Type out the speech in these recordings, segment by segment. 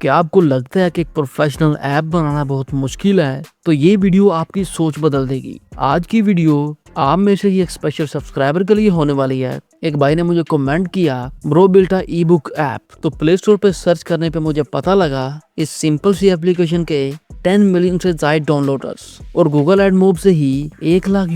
क्या आपको लगता है कि एक प्रोफेशनल ऐप बनाना बहुत मुश्किल है? तो ये वीडियो आपकी सोच बदल देगी। आज की वीडियो आप में से ही एक स्पेशल सब्सक्राइबर के लिए होने वाली है। एक भाई ने मुझे कमेंट किया, bro built a E book app. तो प्ले स्टोर पे सर्च करने पे मुझे पता लगा इस सिंपल सी एप्लीकेशन के 10 मिलियन से ज्यादा डाउनलोडर्स और गूगल एड मूव से ही $1 लाख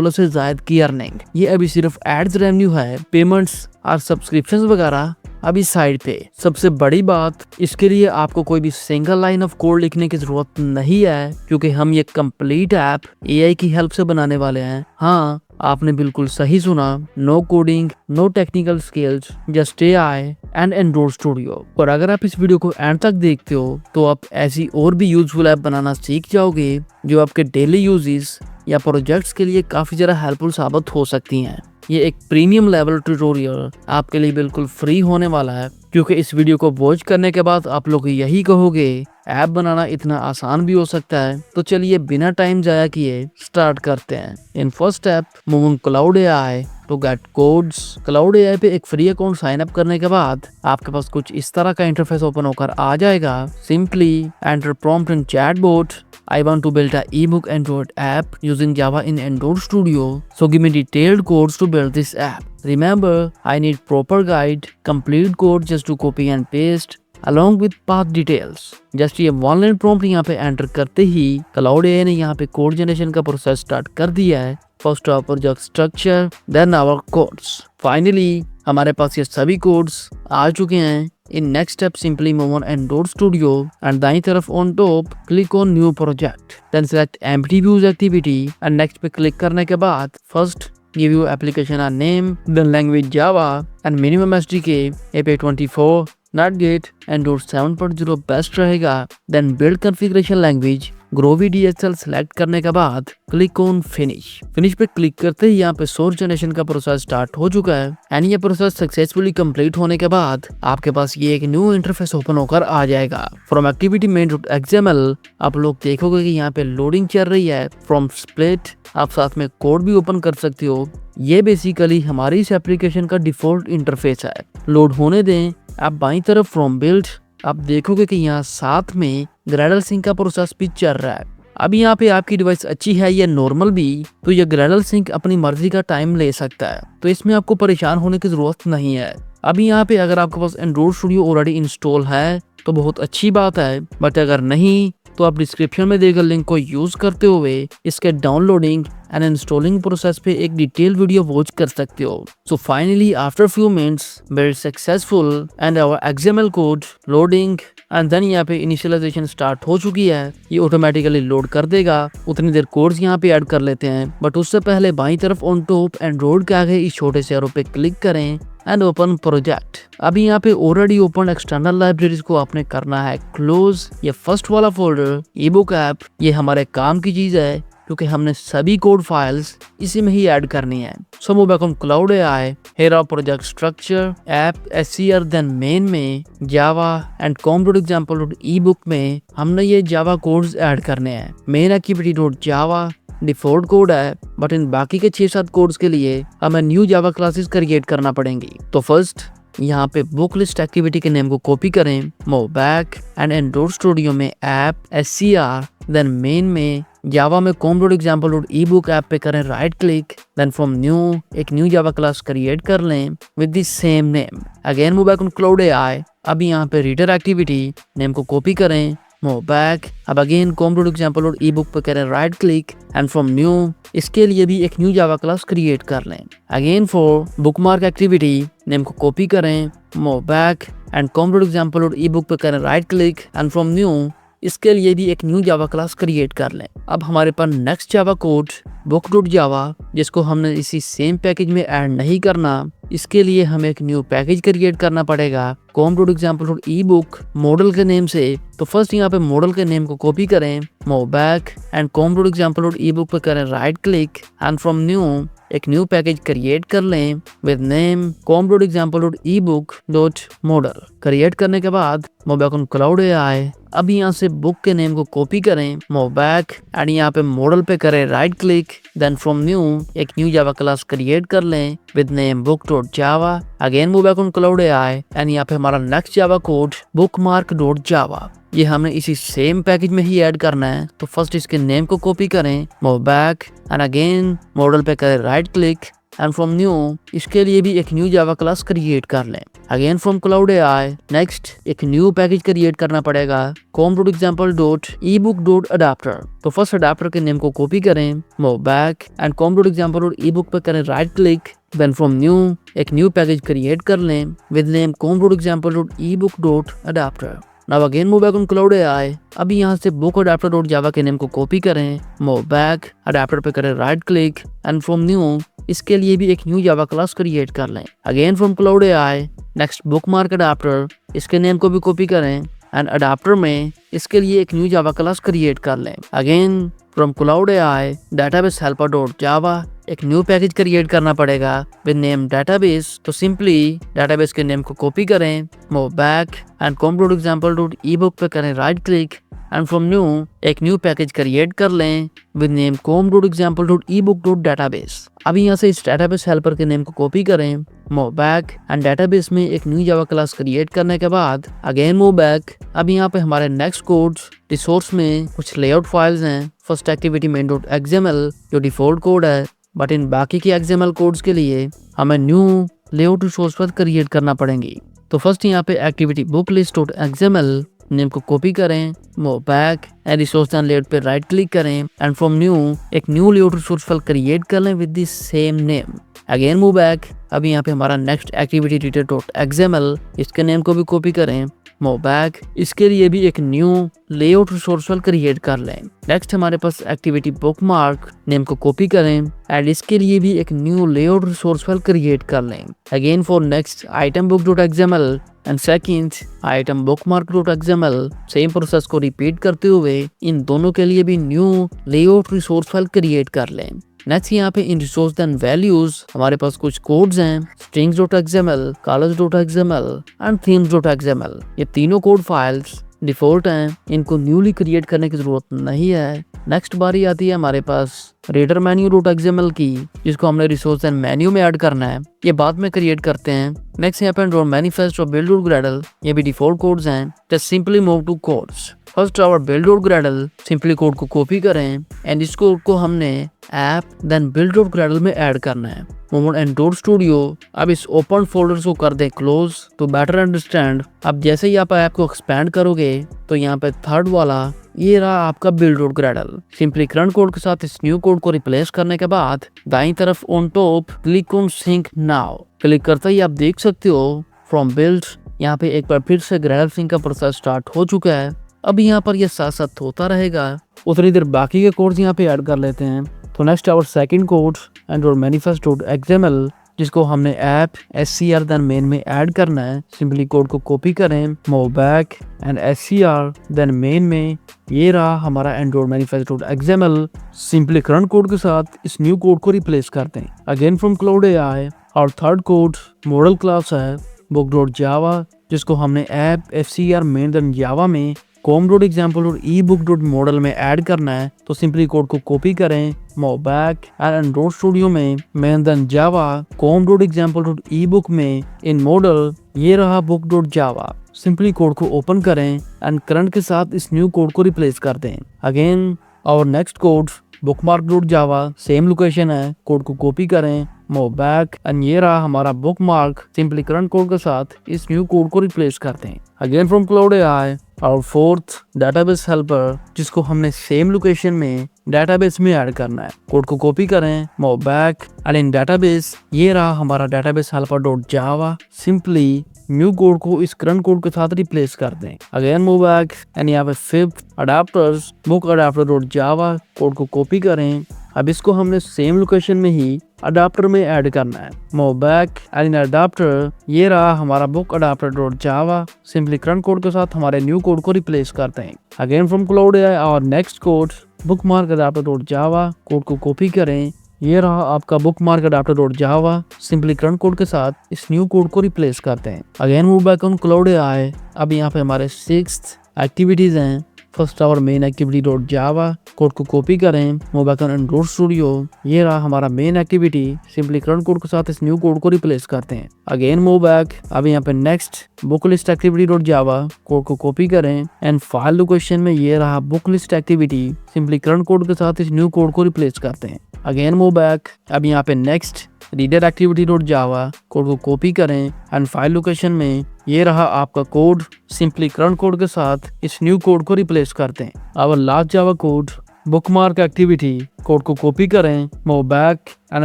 से ज्यादा की अर्निंग। ये अभी सिर्फ एड्स रेवेन्यू है, पेमेंट्स और सब्सक्रिप्शंस वगैरह अभी साइड पे। सबसे बड़ी बात, इसके लिए आपको कोई भी सिंगल लाइन ऑफ कोड लिखने की जरूरत नहीं है, क्योंकि हम ये कंप्लीट ऐप एआई की हेल्प से बनाने वाले हैं। हाँ, आपने बिल्कुल सही सुना, no coding, no technical skills, just AI and Android Studio. और अगर आप इस वीडियो को एंड तक देखते हो तो आप ऐसी और भी यूजफुल ऐप बनाना सीख जाओगे जो आपके डेली यूजेस या प्रोजेक्ट्स के लिए काफी ज्यादा हेल्पफुल साबित हो सकती हैं। ये एक प्रीमियम लेवल ट्यूटोरियल आपके लिए बिल्कुल फ्री होने वाला है, क्योंकि इस वीडियो को वॉच करने के बाद आप लोग यही कहोगे ऐप बनाना इतना आसान भी हो सकता है। तो चलिए बिना टाइम जाया किए स्टार्ट करते हैं। In first step, move on Claude AI to get codes. Claude AI पे एक फ्री अकाउंट साइन अप करने के बाद आपके पास कुछ इस तरह का इंटरफेस ओपन होकर आ जाएगा। Simply enter prompt in chatbot, I want to build an ebook Android app using Java in Android Studio. So give me detailed codes to build this app. Remember, I need proper guide, complete code just to copy and paste along with path details. Just ये one line prompt यहाँ पे enter करते ही Claude AI ने यहाँ पे code generation का process start कर दिया है। First our project structure, then our codes. Finally हमारे पास ये सभी कोड्स आ चुके हैं। In next step, simply move on Android Studio and दाईं तरफ on top click on new project. Then select empty views activity and next पे click करने के बाद first give your application a name, then language Java and minimum SDK API24, NetGate, Android 7.0 best रहेगा। Then build configuration language ग्रोवी DSL select करने के बाद click on finish. Finish पे click करते ही यहाँ पे सोर्स जनरेशन का प्रोसेस स्टार्ट हो चुका है एंड ये प्रोसेस सक्सेसफुली कंप्लीट होने के बाद आपके पास ये एक न्यू इंटरफेस ओपन होकर आ जाएगा। फ्रॉम एक्टिविटी main.xml आप लोग देखोगे कि यहाँ पे लोडिंग चल रही है। फ्रॉम स्प्लिट आप साथ में कोड भी ओपन कर सकते हो। ये बेसिकली हमारी इस एप्लीकेशन का डिफॉल्ट इंटरफेस है। लोड होने दें। आप बाईं तरफ फ्रॉम बिल्ड आप देखोगे कि यहाँ साथ में ग्रेडल सिंक का प्रोसेस भी चल रहा है। अब यहाँ पे आपकी डिवाइस अच्छी है या नॉर्मल भी, तो ये ग्रेडल सिंक अपनी मर्जी का टाइम ले सकता है, तो इसमें आपको परेशान होने की जरूरत नहीं है। अभी यहाँ पे अगर आपके पास एंड्रॉइड स्टूडियो ऑलरेडी इंस्टॉल है तो बहुत अच्छी बात है, बट अगर नहीं तो आप डिस्क्रिप्शन में दिए गए लिंक को यूज करते हुए इसके डाउनलोडिंग एंड इंस्टॉलिंग प्रोसेस पे एक डिटेल वीडियो वॉच कर सकते हो। So finally after few minutes build successful and our XML code loading and then यहाँ पे इनिशियलाइजेशन स्टार्ट हो चुकी है। ये ऑटोमेटिकली लोड कर देगा। उतनी देर कोड्स यहाँ पे ऐड कर लेते हैं, बट उससे पहले बाईं तरफ ऑन टॉप एंड्रॉइड के आगे इस छोटे से एरो पे क्लिक करें एंड ओपन प्रोजेक्ट। अभी यहाँ पे ऑलरेडी ओपन एक्सटर्नल लाइब्रेरीज को आपने करना है क्लोज। ये फर्स्ट वाला फोल्डर ई बुक ऐप, ये हमारे काम की चीज है क्योंकि हमने सभी कोड फाइल्स इसी में ही ऐड करनी है। So move back on Claude AI, here our project structure, app SCR, then main में Java and com.example e book में हमने ये जावा कोड्स ऐड करने हैं। मेन एक्टिविटी.java डिफॉल्ट कोड है, बट इन बाकी के 6-7 कोड्स के लिए हमें न्यू जावा क्लासेस क्रिएट करना पड़ेंगी। तो फर्स्ट यहाँ पे बुक लिस्ट एक्टिविटी के नेम को कॉपी करें, move back and Android Studio में ऐप SCR, देन मेन में जावा में com.example ई बुक ऐप पे करें right click, then from new एक न्यू जावा क्लास क्रिएट कर लें with the same name. Again move back on Claude AI. अभी यहाँ पे रीडर एक्टिविटी नेम को कॉपी करें, मूव बैक, अब अगेन com.example ई बुक पे करें right click and from new इसके लिए भी एक न्यू जावा क्लास क्रिएट कर लें। Again for bookmark activity name को कॉपी करें, move back and com.example e book पे करें right click and from new इसके लिए भी एक न्यू जावा क्लास क्रिएट कर लें। अब हमारे पास नेक्स्ट जावा कोड book.java, जिसको हमने इसी सेम पैकेज में ऐड नहीं करना, इसके लिए हमें एक न्यू पैकेज क्रिएट करना पड़ेगा com.example ई बुक मॉडल के नेम से। तो फर्स्ट यहाँ पे मॉडल के नेम को कॉपी करें, move back and com.example e book पे करें right click and from new एक न्यू पैकेज क्रिएट कर लें with name com.example e book dot model. Create करने के बाद move back on Claude AI, अब यहाँ से बुक के नेम को कॉपी करें, मूव बैक एंड यहाँ पे मॉडल पे करें right click, then from new एक न्यू जावा क्लास क्रिएट कर लें with name book.java। Again move back on Claude AI and यहाँ पे हमारा नेक्स्ट जावा कोड bookmark.java, ये हमने इसी सेम पैकेज में ही ऐड करना है। तो फर्स्ट इसके नेम को कॉपी करें, move back and again model पे करें right click and from new इसके लिए भी एक न्यू जावा क्लास क्रिएट कर लें। Again from Claude AI next एक न्यू पैकेज क्रिएट करना पड़ेगा com.example.ebook.adapter। तो फर्स्ट अडाप्टर के नेम को कॉपी करें, मूव बैक एंड com.example.ebook पे करें right click, then from new एक न्यू पैकेज क्रिएट कर लें with name com.example.ebook.adapter। Now again move back on Claude AI. अभी यहाँ से बुक अडाप्टर जावा के नेम को कॉपी करें, मूव बैक अडाप्टर पे करें right click and from new इसके लिए भी एक न्यू जावा क्लास क्रिएट कर लें। Again from Claude AI next bookmark adapter, इसके नेम को भी कॉपी करें एंड अडाप्टर में इसके लिए एक न्यू जावा क्लास क्रिएट कर लें। Again from Claude AI database helper Java एक न्यू पैकेज क्रिएट करना पड़ेगा विद नेम डेटाबेस। तो सिंपली डेटाबेस के नेम को कॉपी करें, मूव बैक एंड com.example.ebook पे करें right click and from new एक न्यू पैकेज क्रिएट कर लें विद नेम com.example.ebook.database। अभी यहाँ से इस डेटाबेस हेल्पर के नेम को कॉपी करें, मूव बैक एंड डेटाबेस में एक न्यू जावा क्लास क्रिएट करने के बाद अगेन मूव बैक। अब यहाँ पे हमारे नेक्स्ट कोड रिसोर्स में कुछ लेआउट फाइल्स हैं। फर्स्ट एक्टिविटी main.xml जो डिफॉल्ट कोड है, बट इन बाकी के XML कोड्स के लिए हमें न्यू लेआउट रिसोर्स पर क्रिएट करना पड़ेंगी। तो फर्स्ट यहाँ पे एक्टिविटी बुक लिस्ट.xml नेम को कॉपी करें, move back and resource and layout पे राइट क्लिक करें एंड फ्रॉम न्यू एक new layout resource file create कर लें with the same name. Again move back. अभी यहाँ पे हमारा नेक्स्ट एक्टिविटी detail.xml, इसके नेम को भी कॉपी करें, मूव बैक इसके लिए भी एक new layout resource file create कर लें। नेक्स्ट हमारे पास एक्टिविटी बुकमार्क नेम को कॉपी करें एंड इसके लिए भी एक new layout resource file create कर लें। Again for next item book.xml and second item bookmark.xml same process को रिपीट करते हुए इन दोनों के लिए भी new layout resource file create कर लें। नेक्स्ट यहाँ पे इन रिसोर्स देन वैल्यूज हमारे पास कुछ कोड्स हैं, strings.xml, colors.xml एंड themes.xml। ये तीनों कोड फाइल्स डिफॉल्ट हैं, इनको न्यूली क्रिएट करने की जरूरत नहीं है। नेक्स्ट बारी आती है हमारे पास रेडर मेन्यू.xml की, जिसको हमने रिसोर्स एंड मेन्यू में ऐड करना है, ये बाद में क्रिएट करते हैं। नेक्स्ट यहाँ पे एंड्रॉइड मैनिफेस्ट और build.gradle, ये भी डिफॉल्ट कोड्स हैं। Just simply move to codes. First our build.gradle, simply code को कॉपी करें एंड इस कोड को हमने ऐप देन build.gradle में ऐड करना है। Move on Android Studio. अब इस ओपन फोल्डर को कर दें क्लोज टू बेटर अंडरस्टैंड। अब जैसे ही आप ऐप को एक्सपैंड करोगे तो यहाँ पे थर्ड वाला ये रहा आपका build.gradle। सिंपली करंट कोड के साथ इस न्यू कोड को रिप्लेस करने के बाद दाईं तरफ on top click on sync now click करते ही आप देख सकते हो फ्रॉम बिल्ड यहाँ पे एक बार फिर से ग्रेडल सिंक का प्रोसेस स्टार्ट हो चुका है। अब यहाँ पर ये साथ साथ होता रहेगा, उतनी देर बाकी के कोड्स यहाँ पे ऐड कर लेते हैं। तो next our second code Android manifest.xml, जिसको हमने ऐप scr देन मेन में ऐड करना है। सिंपली कोड को कॉपी करें, move back and scr then main में ये रहा हमारा Android manifest.xml। Simply current code के साथ इस न्यू कोड को रिप्लेस करते हैं। अगेन फ्रॉम क्लाउड एआई और थर्ड कोड मॉडल क्लास है book.java, जिसको हमने ऐप scr मेन देन जावा में com.example.ebook.model में ऐड करना है। तो सिंपली कोड को कॉपी करें, move back and Android Studio में मेन देन जावा com.example.ebook में इन मॉडल ये रहा book.java। सिंपली कोड को ओपन करें एंड करंट के साथ इस न्यू कोड को रिप्लेस कर दें। अगेन और next code bookmark.java, same location है, कोड को कॉपी करें, मूव बैक एंड ये रहा हमारा बुकमार्क। सिंपली करंट कोड के साथ इस न्यू कोड को रिप्लेस करते हैं। अगेन फ्रॉम क्लाउड एआई और फोर्थ डेटाबेस हेल्पर, जिसको हमने सेम लोकेशन में डेटाबेस में ऐड करना है। कोड को कॉपी करें, move back and in database ये रहा हमारा डेटाबेस हेल्पर.java। सिंपली न्यू कोड को इस करंट कोड के साथ रिप्लेस कर दें। अगेन मूव बैक एंड यहाँ पे फिफ्थ अडाप्टर्स बुक अडाप्टर.java, कोड को कॉपी करें। अब इसको हमने सेम लोकेशन में ही अडाप्टर में ऐड करना है। Move back and in adapter ये रहा हमारा बुक अडाप्टर.java। सिंपली करंट कोड के साथ हमारे न्यू कोड को रिप्लेस करते हैं। अगेन फ्रॉम क्लाउड एआई और नेक्स्ट कोड बुकमार्क अडाप्टर.java, कोड को कॉपी करें, ये रहा आपका बुकमार्क अडाप्टर.java। सिंपली करंट कोड के साथ इस न्यू कोड को रिप्लेस करते हैं। Again move back on Claude AI. अब यहाँ पे हमारे सिक्स्थ एक्टिविटीज़ हैं। First hour main activity dot Java, code को कॉपी करें, move back on Android Studio. ये रहा हमारा main activity. Simply current code के साथ इस न्यू कोड को रिप्लेस करते हैं। Again move back. अब यहाँ पे next book list activity dot Java, code को कॉपी करें एंड फाइल लोकेशन में ये रहा book list activity. Simply current code के साथ इस न्यू कोड को रिप्लेस करते हैं। Again move back. अब यहाँ पे next reader activity dot Java, code को कॉपी करें एंड फाइल लोकेशन में ये रहा आपका कोड। सिंपली करंट कोड के साथ इस न्यू कोड को रिप्लेस करते हैं। अब last Java code bookmark activity, code को कॉपी करें, move back and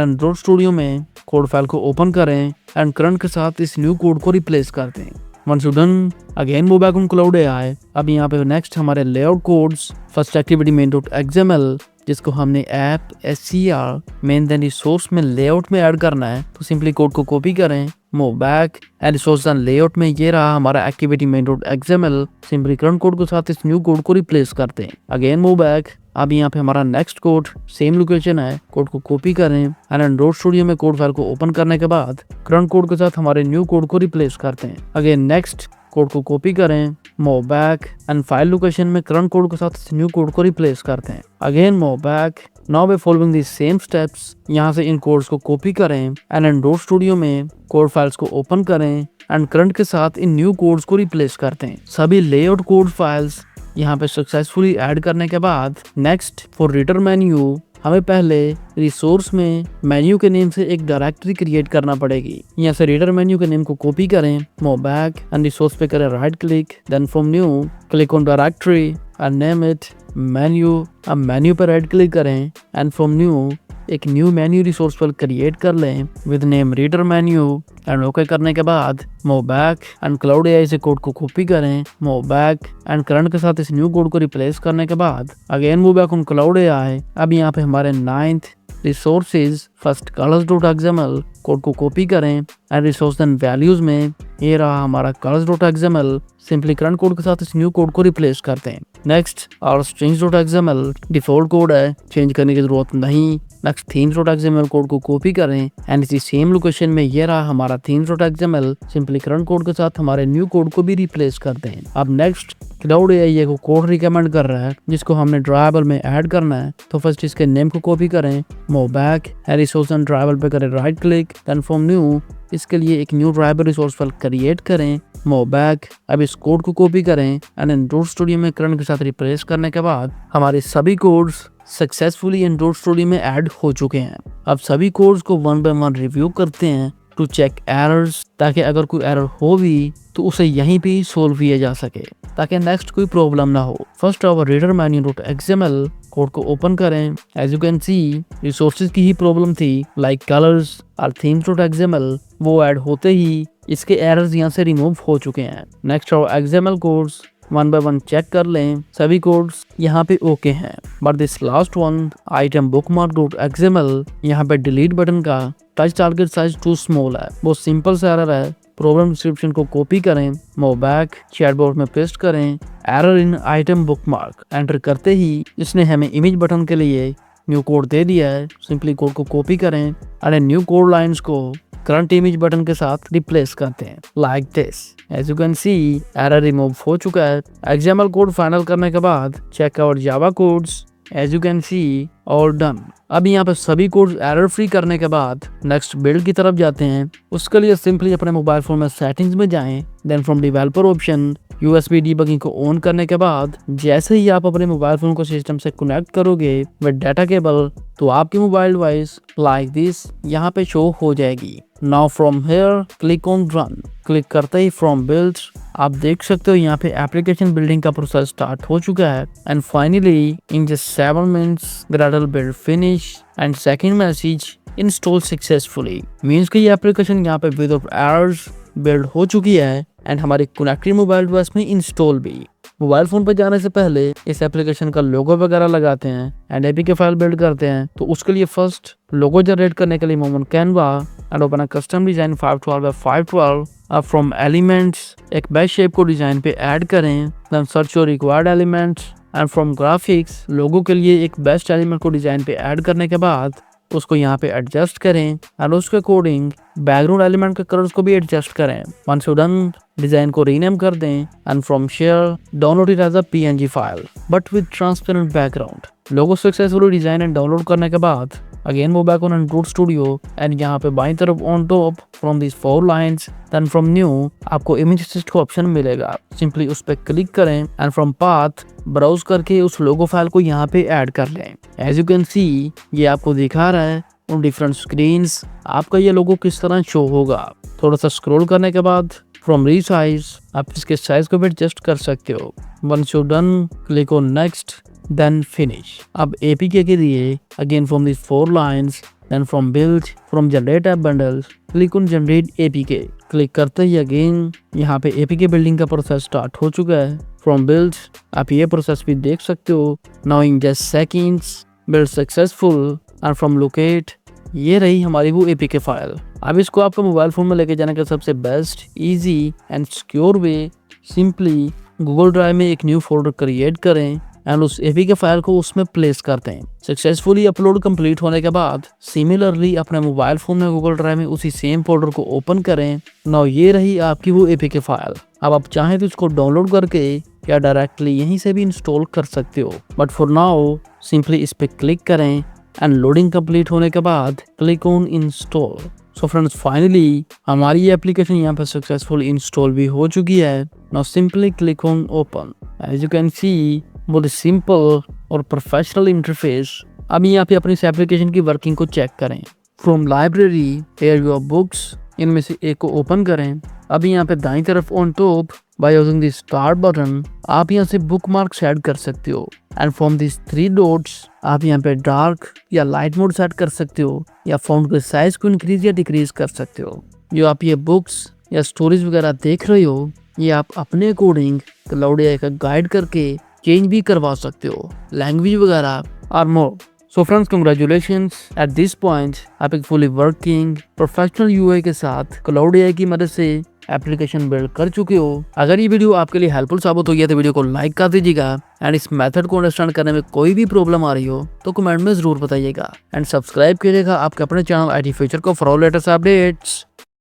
Android Studio में कोड फाइल को ओपन करें एंड करंट के साथ इस न्यू कोड को रिप्लेस करते हैं। Once done, again move back on Claude AI. अब यहाँ पे नेक्स्ट हमारे layout codes. First activity main dot XML, जिसको हमने app SCR main then resource में लेआउट में ऐड करना है। तो सिंपली कोड को कॉपी करें, move back and resource and layout में ये रहा हमारा activity main dot XML. Simply current code के साथ इस न्यू कोड को रिप्लेस करते हैं। Again move back. अब यहाँ पे हमारा नेक्स्ट कोड सेम लोकेशन है। कोड को कॉपी करें एंड एंड्रॉइड स्टूडियो में कोड फाइल को ओपन करने के बाद करंट कोड के साथ हमारे न्यू कोड को रिप्लेस करते हैं। अगेन नेक्स्ट कोड को कॉपी करें, move back and file location में करंट कोड के साथ इस न्यू कोड को रिप्लेस करते हैं। Again move back. Now we following the same steps. यहाँ से इन कोड्स को कॉपी करें एंड एंड्रॉइड स्टूडियो में कोड फाइल्स को ओपन करें एंड करंट के साथ इन न्यू कोड्स को रिप्लेस करते हैं। सभी लेआउट कोड फाइल्स यहाँ पे सक्सेसफुली ऐड करने के बाद नेक्स्ट फॉर रीडर मेन्यू हमें पहले रिसोर्स में मेन्यू के नेम से एक डायरेक्टरी क्रिएट करना पड़ेगी। यहाँ से रीडर मेन्यू के नेम को कॉपी करें, मूव बैक एंड रिसोर्स पे करें right click, then from new click on directory and name it menu. अब मेन्यू पर राइट क्लिक करें एंड फ्रॉम न्यू एक न्यू मेन्यू रिसोर्स पर क्रिएट कर लें with name reader menu and okay करने के बाद move back and Claude AI से कोड को कॉपी करें, मूव बैक एंड करंट के साथ इस न्यू कोड को रिप्लेस करने के बाद again move back on Claude AI. अब यहाँ पे हमारे 9th resources first colours dot XML, code को कॉपी करें एंड रिसोर्स एंड वैल्यूज में ये रहा हमारा colours dot XML. Simply current code के साथ इस न्यू कोड को रिप्लेस करते हैं। नेक्स्ट और strings dot XML default code है, चेंज करने की जरूरत नहीं। Next themes dot XML code को कॉपी करें एंड इसी सेम लोकेशन में ये रहा हमारा themes dot XML. Simply current code के साथ हमारे न्यू कोड को भी रिप्लेस करते हैं। अब नेक्स्ट क्लाउड एआई को कोड रिकमेंड कर रहा है जिसको हमने ड्राइवर में ऐड करना है। तो फर्स्ट इसके नेम को कॉपी करें, move back and resource and driver पे करें right click, then from new इसके लिए एक new driver resource file create करें, मूव बैक। अब इस कोड को कॉपी करें एंड एंड्रॉइड स्टूडियो में करंट के साथ रिप्लेस करने के बाद हमारे सभी कोड्स सक्सेसफुली एंड्रॉइड स्टूडियो में ऐड हो चुके हैं। अब सभी कोड्स को वन बाय वन रिव्यू करते हैं टू चेक एरर्स, ताकि अगर कोई एरर हो भी तो उसे यहीं पे ही सोल्व किया जा सके ताकि नेक्स्ट कोई प्रॉब्लम ना हो। First our reader menu dot XML code को ओपन करें। As you can see resources की ही प्रॉब्लम थी लाइक कलर्स और थीम्स डॉट एक्सएमएल, वो ऐड होते ही इसके एरर्स यहाँ से रिमूव हो चुके हैं। Next our XML codes one by one check कर लें, सभी कोड्स यहाँ पे ओके हैं। But this last one item bookmark dot XML, यहाँ पे डिलीट बटन का touch target size too small है, बहुत सिंपल सा एरर है। प्रॉब्लम डिस्क्रिप्शन को कॉपी करें, मूव बैक चैटबॉट में पेस्ट करें, error in item bookmark enter करते ही इसने हमें इमेज बटन के लिए न्यू कोड दे दिया है। सिंपली कोड को कॉपी करें और न्यू कोड लाइंस को करंट इमेज बटन के साथ रिप्लेस करते हैं like this. As you can see error remove हो चुका है। एक्सएमएल कोड फाइनल करने के बाद check out Java codes, as you can see all done. अब यहाँ पे सभी कोड्स एरर फ्री करने के बाद नेक्स्ट बिल्ड की तरफ जाते हैं। उसके लिए सिंपली अपने मोबाइल फोन में सेटिंग्स में जाएं, then from developer option USB debugging को ऑन करने के बाद जैसे ही आप अपने मोबाइल फोन को सिस्टम से कनेक्ट करोगे विद डाटा केबल तो आपकी मोबाइल डिवाइस लाइक दिस यहाँ पे शो हो जाएगी। Now from here click on run, click करते ही फ्रॉम बिल्ड आप देख सकते हो यहाँ पे एप्लीकेशन बिल्डिंग का प्रोसेस स्टार्ट हो चुका है and finally in just 7 minutes Gradle build finish and second message install successfully means कि ये एप्लीकेशन यहाँ पे विदाउट एरर्स बिल्ड हो चुकी है एंड हमारी कनेक्टेड मोबाइल डिवाइस में इंस्टॉल भी। मोबाइल फोन पर जाने से पहले इस एप्लीकेशन का लोगो वगैरह लगाते हैं एंड एपीके फाइल बिल्ड करते हैं। तो उसके लिए फर्स्ट लोगो जनरेट करने के लिए मोमन Canva and open a custom design 512x512 अब फ्रॉम एलिमेंट्स एक बेस्ट शेप को डिजाइन पे ऐड करें, then search your required elements and from graphics logo के लिए एक बेस्ट एलिमेंट को डिजाइन पे ऐड करने के बाद उसको यहाँ पे एडजस्ट करें एंड उसके अकॉर्डिंग बैकग्राउंड एलिमेंट के कलर्स को भी एडजस्ट करें। वंस यू डन, डिजाइन को रीनेम कर दें and from share download it as a PNG file but with transparent background. Logo successfully design and download करने के बाद again move back on Android Studio and यहाँ पे बाईं तरफ on top from this 4 lines then from new आपको image assist का option मिलेगा। सिंपली उस पर क्लिक करें एंड फ्रॉम पाथ ब्राउज करके उस लोगो फाइल को यहाँ पे ऐड कर लें। एज यू कैन सी ये आपको दिखा रहा है उन डिफरेंट स्क्रीन्स आपका ये लोगो किस तरह शो होगा। थोड़ा सा स्क्रॉल करने के बाद फ्रॉम रीसाइज आप इसके साइज को भी एडजस्ट कर सकते हो। Once you done, click on next then finish. अब APK के लिए again from this 4 lines then from build from generate app bundles click on generate APK। Click करते ही अगेन यहाँ पे APK बिल्डिंग का प्रोसेस स्टार्ट हो चुका है। फ्रॉम बिल्ड आप ये प्रोसेस भी देख सकते हो। Now in just seconds build successful and from locate ये रही हमारी वो APK फाइल। अब इसको आपका मोबाइल फोन में लेके जाने का सबसे best, easy and secure way simply Google drive में एक न्यू फोल्डर क्रिएट करें एंड उस APK फाइल को उसमें प्लेस करते हैं। सक्सेसफुली अपलोड कंप्लीट होने के बाद सिमिलरली अपने मोबाइल फोन में गूगल ड्राइव में उसी सेम फोल्डर को ओपन करें। नाउ ये रही आपकी वो APK फाइल। अब आप चाहें तो इसको डाउनलोड करके या डायरेक्टली यहीं से भी इंस्टॉल कर सकते हो, बट फॉर नाउ सिंपली इस पे क्लिक करें एंड लोडिंग कंप्लीट होने के बाद click on install. So friends finally हमारी ये एप्लीकेशन यहाँ पर सक्सेसफुल इंस्टॉल भी हो चुकी है। Now simply click on open. As you can see बहुत सिंपल और प्रोफेशनल इंटरफेस। अब यहाँ पे अपनी इस एप्लीकेशन की वर्किंग को चेक करें। From library here your books, इनमें से एक को ओपन करें। अब यहाँ पे दाईं तरफ on top by using this start button आप यहाँ से बुक मार्क्स ऐड कर सकते हो एंड फ्रॉम दिस 3 डॉट्स आप यहाँ पे डार्क या लाइट मोड सेट कर सकते हो या फॉन्ट के साइज को इंक्रीज या डिक्रीज कर सकते हो। जो आप ये बुक्स या स्टोरीज वगैरह देख रहे हो ये आप अपने अकॉर्डिंग क्लाउड AI का गाइड करके चेंज भी करवा सकते हो, लैंग्वेज वगैरह और more. So friends congratulations, at this point आप एक फुली वर्किंग प्रोफेशनल UI के साथ क्लाउड AI की मदद से एप्लीकेशन बिल्ड कर चुके हो। अगर ये वीडियो आपके लिए हेल्पफुल साबित हुई है तो वीडियो को लाइक कर दीजिएगा एंड इस मेथड को अंडरस्टैंड करने में कोई भी प्रॉब्लम आ रही हो तो कमेंट में जरूर बताइएगा एंड सब्सक्राइब कीजिएगा आपके अपने चैनल IT फ्यूचर को फॉर ऑल लेटेस्ट अपडेट्स।